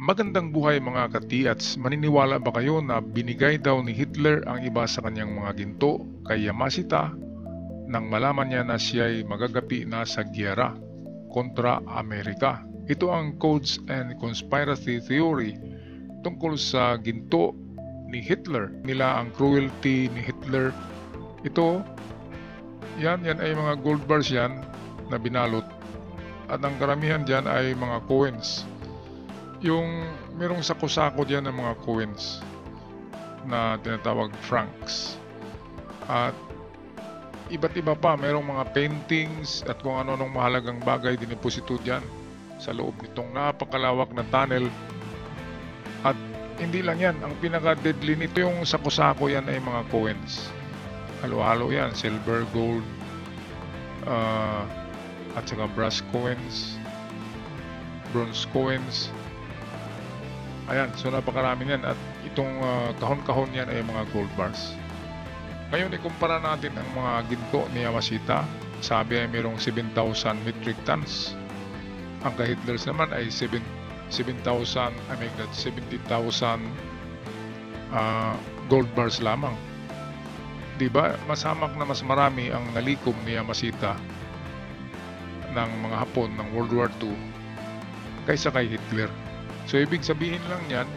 Magandang buhay mga katiats. Maniniwala ba kayo na binigay daw ni Hitler ang iba sa kanyang mga ginto kay Yamashita nang malaman niya na siya'y magagapi na sa giyera kontra Amerika? Ito ang Codes and Conspiracy Theory tungkol sa ginto ni Hitler. Nila ang cruelty ni Hitler. Yan ay mga gold bars yan na binalot. At ang karamihan dyan ay mga coins. Yung merong sako-sako diyan ng mga coins na tinatawag francs. At iba't iba pa, merong mga paintings at kung ano-anong mahalagang bagay diniposito diyan sa loob nitong napakalawak na tunnel. At hindi lang yan, ang pinaka-deadly nito yung sako-sako yan ay mga coins. Halo-halo yan, silver, gold, at saka brass coins, bronze coins. Ayan, so napakarami yan at itong kahon-kahon yan ay mga gold bars. Ngayon ikumpara natin ang mga ginto ni Yamashita. Sabi ay mayroong 7,000 metric tons. Ang kay Hitler's naman ay 70,000 gold bars lamang. Diba, masamak na mas marami ang nalikom ni Yamashita ng mga Hapon ng World War II kaysa kay Hitler. So ibig sabihin lang yan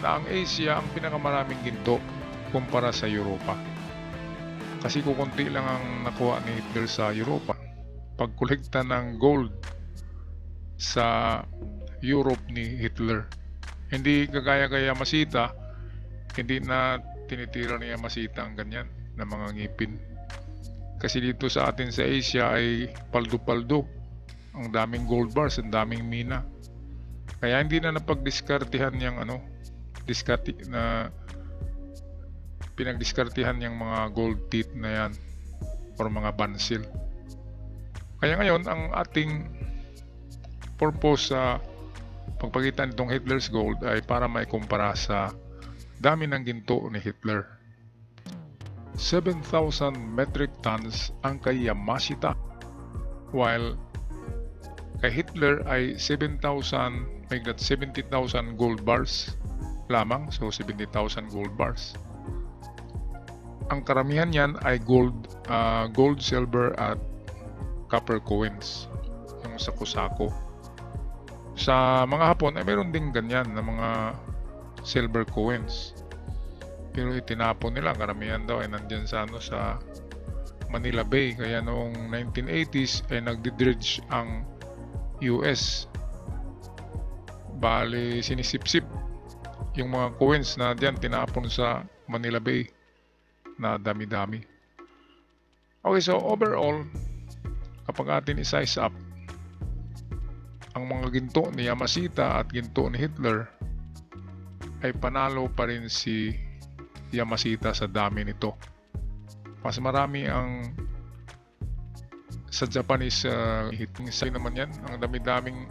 na ang Asia ang pinakamaraming ginto kumpara sa Europa. Kasi kukunti lang ang nakuha ni Hitler sa Europa. Pagkolekta ng gold sa Europe ni Hitler, hindi kagaya kay Yamashita, hindi na tinitira ni Yamashita ang ganyan na mga ngipin. Kasi dito sa atin sa Asia ay paldo-paldo. Ang daming gold bars, ang daming mina. Kaya hindi na napagdiskartihan yung pinagdiskartihan yung mga gold teeth na yan or mga bansil. Kaya ngayon ang ating purpose sa pagpagitan nitong Hitler's gold ay para maikumpara sa dami ng ginto ni Hitler. 7,000 metric tons ang kay Yamashita, while kay Hitler ay 70,000 gold bars lamang, so 70,000 gold bars. Ang karamihan yan ay gold, silver at copper coins, yung sako-sako. Sa mga Hapon ay meron ding ganyan na mga silver coins, pero itinapon nila. Karamihan daw ay nandyan sa Manila Bay. Kaya noong 1980s ay nagdi-dredge ang US. Bali sinisip-sip yung mga coins na dyan tinapon sa Manila Bay na dami-dami. Okay, so overall, kapag atin i-size up ang mga ginto ni Yamashita at ginto ni Hitler, ay panalo pa rin si Yamashita sa dami nito. Mas marami ang sa Japanese hitting side naman yan. Ang dami-daming